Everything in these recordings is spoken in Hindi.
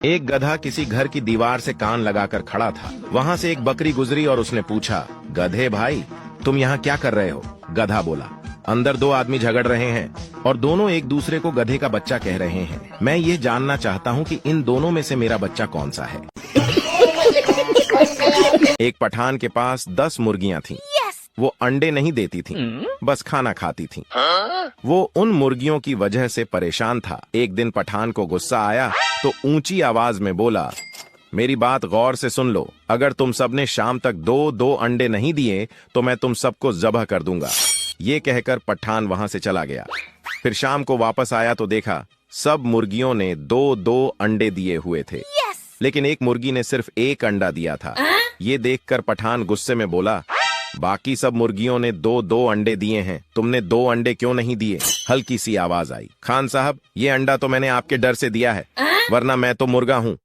एक गधा किसी घर की दीवार से कान लगाकर खड़ा था। वहाँ से एक बकरी गुजरी और उसने पूछा, गधे भाई तुम यहाँ क्या कर रहे हो? गधा बोला, अंदर दो आदमी झगड़ रहे हैं और दोनों एक दूसरे को गधे का बच्चा कह रहे हैं। मैं ये जानना चाहता हूँ कि इन दोनों में से मेरा बच्चा कौन सा है। एक पठान के पास 10 मुर्गियाँ थीं। वो अंडे नहीं देती थीं, बस खाना खाती थीं। वो उन मुर्गियों की वजह से परेशान था। एक दिन पठान को गुस्सा आया तो ऊंची आवाज में बोला, मेरी बात गौर से सुन लो, अगर तुम सबने शाम तक 2-2 अंडे नहीं दिए तो मैं तुम सबको ज़ब्ह कर दूंगा। ये कहकर पठान वहां से चला गया। फिर शाम को वापस आया तो देखा सब मुर्गियों ने 2-2 अंडे दिए हुए थे, लेकिन एक मुर्गी ने सिर्फ 1 अंडा दिया था। ये देखकर पठान गुस्से में बोला, बाकी सब मुर्गियों ने 2-2 अंडे दिए हैं, तुमने 2 अंडे क्यों नहीं दिए? हल्की सी आवाज आई, खान साहब ये अंडा तो मैंने आपके डर से दिया है, वरना मैं तो मुर्गा हूँ।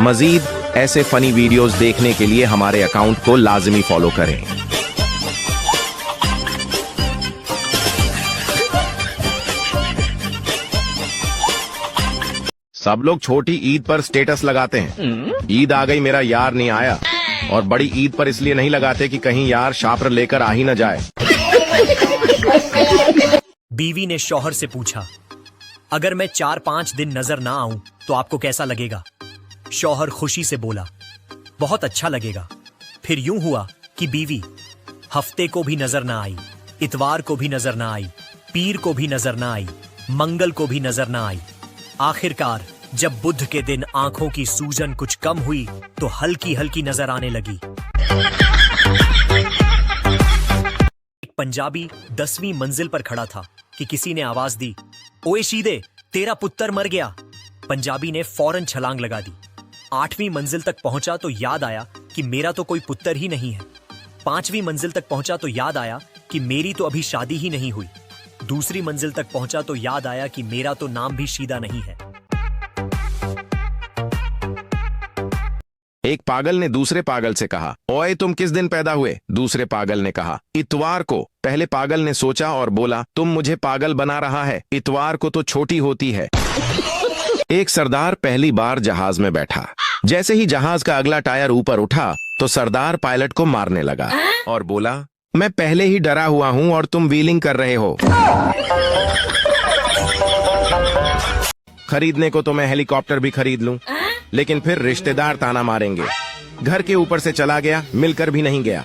मजीद ऐसे फनी वीडियोस देखने के लिए हमारे अकाउंट को लाजमी फॉलो करें। सब लोग छोटी ईद पर स्टेटस लगाते हैं, ईद आ गई मेरा यार नहीं आया, और बड़ी ईद पर इसलिए नहीं लगाते कि कहीं यार शापर लेकर आ ही न जाए। बीवी ने शौहर से पूछा, अगर मैं 4-5 दिन नजर ना आऊं तो आपको कैसा लगेगा? शौहर खुशी से बोला, बहुत अच्छा लगेगा। फिर यूं हुआ कि बीवी हफ्ते को भी नजर ना आई, इतवार को भी नजर ना आई, पीर को भी नजर ना आई, मंगल को भी नजर ना आई। आखिरकार जब बुध के दिन आंखों की सूजन कुछ कम हुई तो हल्की हल्की नजर आने लगी। एक पंजाबी 10वीं मंजिल पर खड़ा था कि किसी ने आवाज दी, ओए शीदे तेरा पुत्र मर गया। पंजाबी ने फौरन छलांग लगा दी। 8वीं मंजिल तक पहुंचा तो याद आया कि मेरा तो कोई पुत्र ही नहीं है। 5वीं मंजिल तक पहुंचा तो याद आया कि मेरी तो अभी शादी ही नहीं हुई। दूसरी मंजिल तक पहुंचा तो याद आया कि मेरा तो नाम भी शीदा नहीं है। एक पागल ने दूसरे पागल से कहा, ओए तुम किस दिन पैदा हुए? दूसरे पागल ने कहा, इतवार को। पहले पागल ने सोचा और बोला, तुम मुझे पागल बना रहा है, इतवार को तो छोटी होती है। एक सरदार पहली बार जहाज में बैठा। जैसे ही जहाज का अगला टायर ऊपर उठा तो सरदार पायलट को मारने लगा और बोला, मैं पहले ही डरा हुआ हूं और तुम व्हीलिंग कर रहे हो। खरीदने को तो मैं हेलीकॉप्टर भी खरीद लूं, लेकिन फिर रिश्तेदार ताना मारेंगे। घर के ऊपर से चला गया, मिलकर भी नहीं गया।